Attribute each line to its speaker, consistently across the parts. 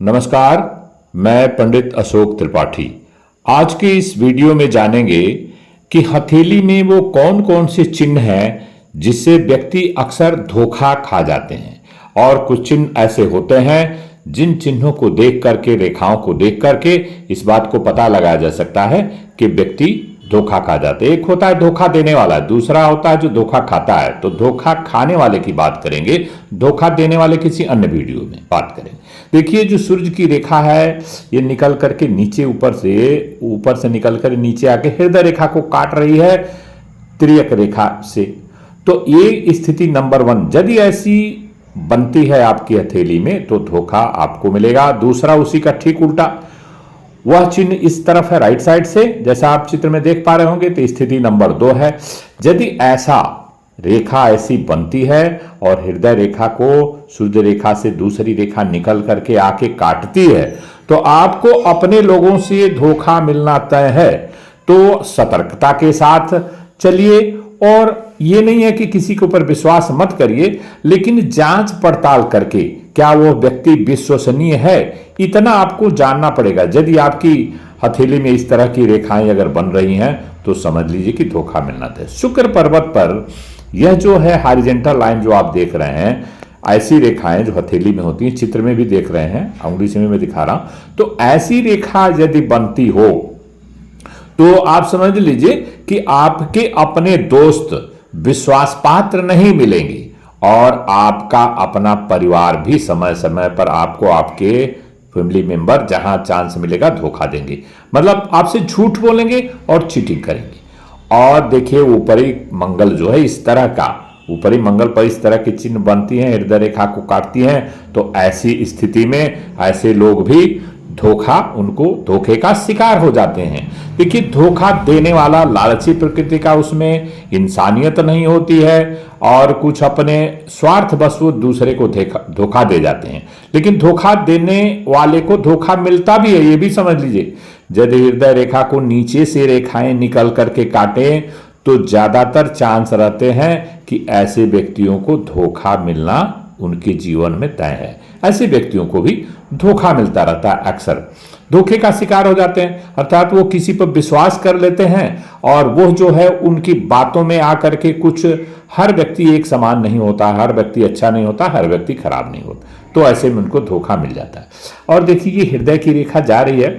Speaker 1: नमस्कार, मैं पंडित अशोक त्रिपाठी। आज के इस वीडियो में जानेंगे कि हथेली में वो कौन कौन से चिन्ह हैं जिससे व्यक्ति अक्सर धोखा खा जाते हैं और कुछ चिन्ह ऐसे होते हैं जिन चिन्हों को देख करके, रेखाओं को देख करके इस बात को पता लगाया जा सकता है कि व्यक्ति धोखा खा जाते हैं। एक होता है धोखा देने वाला, दूसरा होता है जो धोखा खाता है। तो धोखा खाने वाले की बात करेंगे, धोखा देने वाले किसी अन्य वीडियो में बात करेंगे। देखिए, जो सूर्य की रेखा है ये निकल करके नीचे ऊपर से निकल कर नीचे आके हृदय रेखा को काट रही है तिर्यक रेखा से। तो ये स्थिति नंबर 1 यदि ऐसी बनती है आपकी हथेली में तो धोखा आपको मिलेगा। दूसरा उसी का ठीक उल्टा, वह चिन्ह इस तरफ है राइट साइड से, जैसा आप चित्र में देख पा रहे होंगे। तो स्थिति नंबर 2 है, यदि ऐसा रेखा ऐसी बनती है और हृदय रेखा को सूर्य रेखा से दूसरी रेखा निकल करके आके काटती है तो आपको अपने लोगों से धोखा मिलना तय है। तो सतर्कता के साथ चलिए, और ये नहीं है कि किसी के ऊपर विश्वास मत करिए, लेकिन जांच पड़ताल करके क्या वो व्यक्ति विश्वसनीय है, इतना आपको जानना पड़ेगा। यदि आपकी हथेली में इस तरह की रेखाएं अगर बन रही हैं तो समझ लीजिए कि धोखा मिलना था। शुक्र पर्वत पर यह जो है हॉरिजॉन्टल लाइन जो आप देख रहे हैं, ऐसी रेखाएं जो हथेली में होती हैं, चित्र में भी देख रहे हैं, उंगली से मैं दिखा रहा हूं। तो ऐसी रेखा यदि बनती हो तो आप समझ लीजिए कि आपके अपने दोस्त विश्वास पात्र नहीं मिलेंगे और आपका अपना परिवार भी समय समय पर आपको, आपके फैमिली मेंबर जहां चांस मिलेगा धोखा देंगे। मतलब आपसे झूठ बोलेंगे और चीटिंग करेंगे। और देखिए, ऊपरी मंगल जो है इस तरह का, ऊपरी मंगल पर इस तरह की चिन्ह बनती हैं, हृदय रेखा को काटती हैं। तो ऐसी स्थिति में ऐसे लोग भी उनको धोखे का शिकार हो जाते हैं। देखिए, धोखा देने वाला लालची प्रकृति का, उसमें इंसानियत नहीं होती है और कुछ अपने स्वार्थ वश दूसरे को धोखा दे जाते हैं। लेकिन धोखा देने वाले को धोखा मिलता भी है, ये भी समझ लीजिए। यदि हृदय रेखा को नीचे से रेखाएं निकल करके काटें तो ज्यादातर चांस रहते हैं कि ऐसे व्यक्तियों को धोखा मिलना उनके जीवन में तय है। ऐसे व्यक्तियों को भी धोखा मिलता रहता है, अक्सर धोखे का शिकार हो जाते हैं। अर्थात वो किसी पर विश्वास कर लेते हैं और वो जो है उनकी बातों में आकर के, कुछ हर व्यक्ति एक समान नहीं होता, हर व्यक्ति अच्छा नहीं होता, हर व्यक्ति खराब नहीं होता। तो ऐसे में उनको धोखा मिल जाता है। और देखिए, ये हृदय की रेखा जा रही है,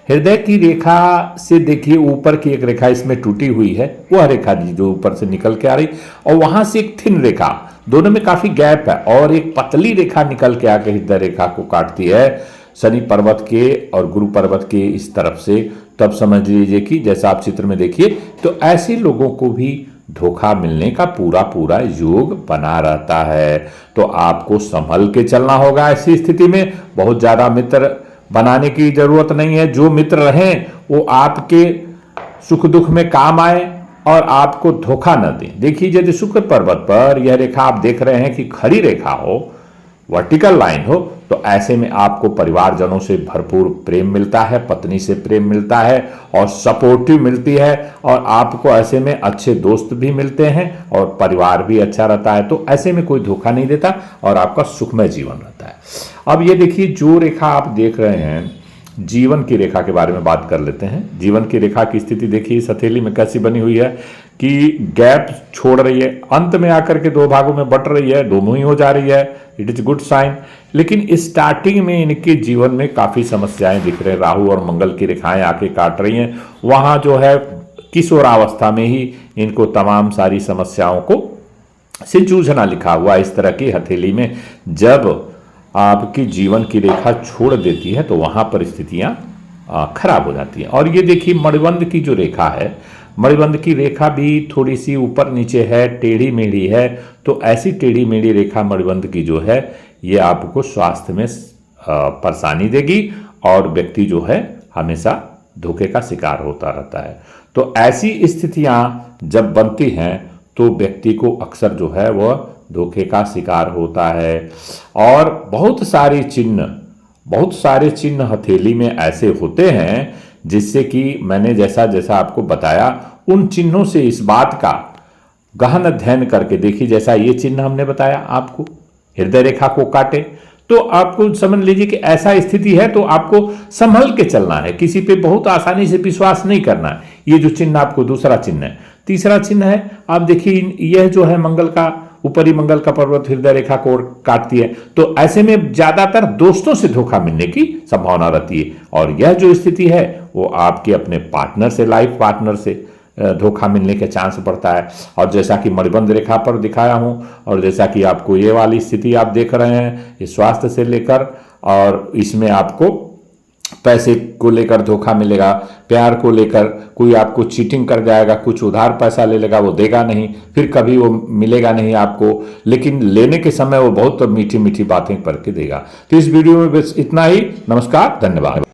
Speaker 1: हृदय की रेखा से देखिए ऊपर की एक रेखा इसमें टूटी हुई है, वह रेखा जो ऊपर से निकल के आ रही, और वहां से एक थिन रेखा, दोनों में काफी गैप है, और एक पतली रेखा निकल के आके हृदय रेखा को काटती है शनि पर्वत के और गुरु पर्वत के इस तरफ से। तब समझ लीजिए कि जैसा आप चित्र में देखिए, तो ऐसे लोगों को भी धोखा मिलने का पूरा योग बना रहता है। तो आपको संभल के चलना होगा। ऐसी स्थिति में बहुत ज्यादा मित्र बनाने की जरूरत नहीं है। जो मित्र रहें वो आपके सुख दुख में काम आए और आपको धोखा न दें। देखिए, यदि शुक्र पर्वत पर यह रेखा आप देख रहे हैं कि खड़ी रेखा हो, वर्टिकल लाइन हो, तो ऐसे में आपको परिवारजनों से भरपूर प्रेम मिलता है, पत्नी से प्रेम मिलता है और सपोर्टिव मिलती है, और आपको ऐसे में अच्छे दोस्त भी मिलते हैं और परिवार भी अच्छा रहता है। तो ऐसे में कोई धोखा नहीं देता और आपका सुखमय जीवन रहता है। अब ये देखिए, जो रेखा आप देख रहे हैं, जीवन की रेखा के बारे में बात कर लेते हैं। जीवन की रेखा की स्थिति देखिए इस हथेली में कैसी बनी हुई है कि गैप छोड़ रही है, अंत में आकर के 2 भागों में बट रही है, दोनों ही हो जा रही है। It is good sign. लेकिन स्टार्टिंग में इनके जीवन में काफी समस्याएं दिख रहे हैं। राहु और मंगल की रेखाएं आके काट रही हैं। वहां जो है किशोरावस्था में ही इनको तमाम सारी समस्याओं को से जूझना लिखा हुआ। इस तरह की हथेली में जब आपकी जीवन की रेखा छोड़ देती है तो वहां परिस्थितियां खराब हो जाती हैं। और ये देखिए, मणिबंध की जो रेखा है, मणिबंध की रेखा भी थोड़ी सी ऊपर नीचे है, टेढ़ी मेढ़ी है। तो ऐसी टेढ़ी मेढ़ी रेखा मणिबंध की जो है ये आपको स्वास्थ्य में परेशानी देगी और व्यक्ति जो है हमेशा धोखे का शिकार होता रहता है। तो ऐसी स्थितियां जब बनती हैं तो व्यक्ति को अक्सर जो है वह धोखे का शिकार होता है। और बहुत सारे चिन्ह हथेली में ऐसे होते हैं जिससे कि मैंने जैसा आपको बताया, उन चिन्हों से इस बात का गहन अध्ययन करके देखिए। जैसा ये चिन्ह हमने बताया आपको, हृदय रेखा को काटे, तो आपको समझ लीजिए कि ऐसा स्थिति है तो आपको संभल के चलना है, किसी पे बहुत आसानी से विश्वास नहीं करना है। ये जो चिन्ह आपको दूसरा चिन्ह है। तीसरा चिन्ह है, आप देखिए यह जो है मंगल का, ऊपरी मंगल का पर्वत हृदय रेखा को काटती है, तो ऐसे में ज्यादातर दोस्तों से धोखा मिलने की संभावना रहती है। और यह जो स्थिति है वो आपके अपने पार्टनर से, लाइफ पार्टनर से धोखा मिलने के चांस बढ़ता है। और जैसा कि मणिबंध रेखा पर दिखाया हूं, और जैसा कि आपको ये वाली स्थिति आप देख रहे हैं, ये स्वास्थ्य से लेकर, और इसमें आपको पैसे को लेकर धोखा मिलेगा, प्यार को लेकर कोई आपको चीटिंग कर जाएगा, कुछ उधार पैसा ले लेगा, वो देगा नहीं, फिर कभी वो मिलेगा नहीं आपको, लेकिन लेने के समय वो बहुत मीठी मीठी बातें करके देगा। तो इस वीडियो में बस इतना ही। नमस्कार, धन्यवाद।